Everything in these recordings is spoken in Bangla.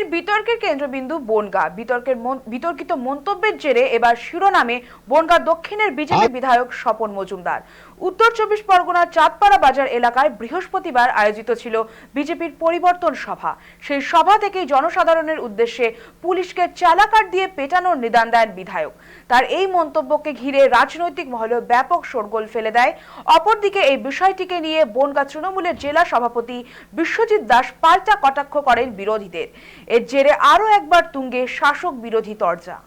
ফের বিতর্কের কেন্দ্রবিন্দু বনগাঁ। বিতর্কিত মন্তব্যের জেরে এবার শিরোনামে বনগাঁ দক্ষিণের বিজেপি বিধায়ক স্বপন মজুমদার। উত্তর 24 পরগনার চাঁদপাড়া বাজার এলাকায় বৃহস্পতিবার আয়োজিত ছিল বিজেপির পরিবর্তন সভা। সেই সভা থেকেই জনসাধারণের উদ্দেশ্যে পুলিশকে চালাকাঠ দিয়ে পেটানোর নিদান দেন বিধায়ক। তার এই মন্তব্যকে ঘিরে রাজনৈতিক মহলে ব্যাপক শোরগোল ফেলে দেয়। অপরদিকে এই বিষয়টিকে নিয়ে বনগাঁ তৃণমূলের জেলা সভাপতি বিশ্বজিৎ দাস পাল্টা কটাক্ষ করেন বিরোধীদের। এর জেরে আরো একবার তুঙ্গে শাসক বিরোধী তরজা।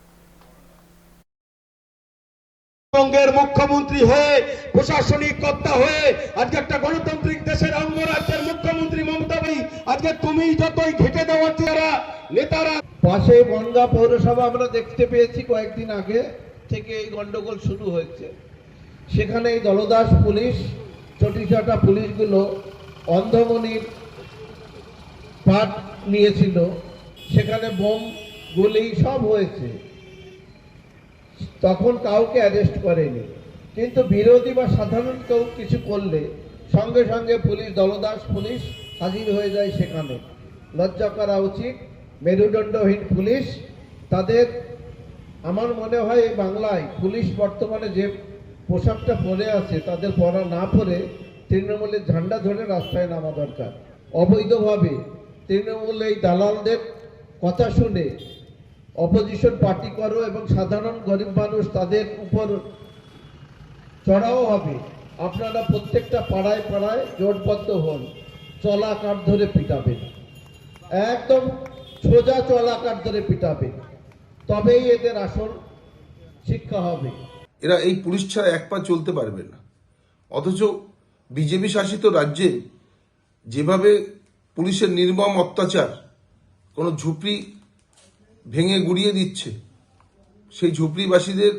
বঙ্গের মুখ্যমন্ত্রী হয়ে, প্রশাসনিক কর্তা হয়ে, আজকে একটা গণতান্ত্রিক দেশের অঙ্গরাজ্যের মুখ্যমন্ত্রী মমতা বন্দ্যোপাধ্যায়, আজকে তুমি যতই ঘেটে দেওয়ার নেতারা পাশে বনগাঁ পৌরসভা আমরা দেখতে পেয়েছি কয়েকদিন আগে থেকে এই গন্ডগোল শুরু হয়েছে। সেখানে এই দলদাস পুলিশ, চটিচাটা পুলিশগুলো অন্ধমনির পাঠ নিয়েছিল, সেখানে বোম গুলি সব হয়েছে, তখন কাউকে অ্যারেস্ট করেনি। কিন্তু বিরোধী বা সাধারণ কেউ কিছু করলে সঙ্গে সঙ্গে পুলিশ, দলদাস পুলিশ হাজির হয়ে যায় সেখানে। লজ্জা করা উচিত। মেরুদণ্ডহীন পুলিশ, তাদের আমার মনে হয় এই বাংলায় পুলিশ বর্তমানে যে পোশাকটা পরে আছে, তাদের পরা না পরে তৃণমূলের ঝান্ডা ধরে রাস্তায় নামা দরকার। অবৈধভাবে তৃণমূল এই দালালদের কথা শুনে অপোজিশন পার্টি করো এবং সাধারণ গরিব মানুষ তাদের উপর চড়াও হবে। আপনারা প্রত্যেকটা পাড়ায় পাড়ায় জোটবদ্ধ হন, চলাকাঠ ধরে পিটাবেন, একদম সোজা চলাকাঠ ধরে পিটাবেন, তবেই এদের আসল শিক্ষা হবে। এরা এই পুলিশ ছাড়া এক পা চলতে পারবে না। অথচ বিজেপি শাসিত রাজ্যে যেভাবে পুলিশের নির্মম অত্যাচার, কোনো ঝুপড়ি ভেঙে গুড়িয়ে দিচ্ছে, সেই ঝুপড়িবাসীদের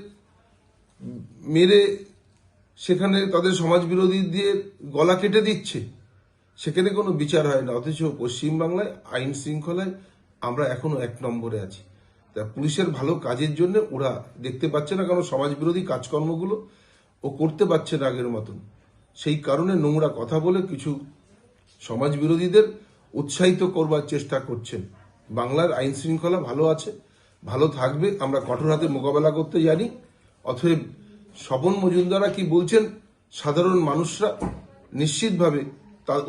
মেরে সেখানে তাদের সমাজ বিরোধীদের গলা কেটে দিচ্ছে, সেখানে কোনো বিচার হয় না। অথচ পশ্চিমবাংলায় আইন শৃঙ্খলায় আমরা এখনো 1 নম্বরে আছি। তা পুলিশের ভালো কাজের জন্য ওরা দেখতে পাচ্ছে না, কারণ সমাজ বিরোধী কাজকর্মগুলো ও করতে পারছে না আগের মতন। সেই কারণে নোংরা কথা বলে কিছু সমাজ বিরোধীদের উৎসাহিত করবার চেষ্টা করছেন। বাংলার আইন শৃঙ্খলা ভালো আছে, ভালো থাকবে, আমরা কঠোর হাতে মোকাবেলা করতে জানি। অতএব স্বপন মজুমদাররা কি বলছেন, সাধারণ মানুষরা নিশ্চিতভাবে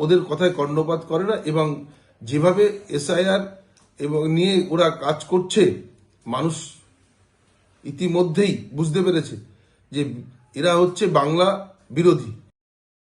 ওদের কথায় কর্ণপাত করে না। এবং যেভাবে SIR এবং নিয়ে ওরা কাজ করছে, মানুষ ইতিমধ্যেই বুঝতে পেরেছে যে এরা হচ্ছে বাংলা বিরোধী।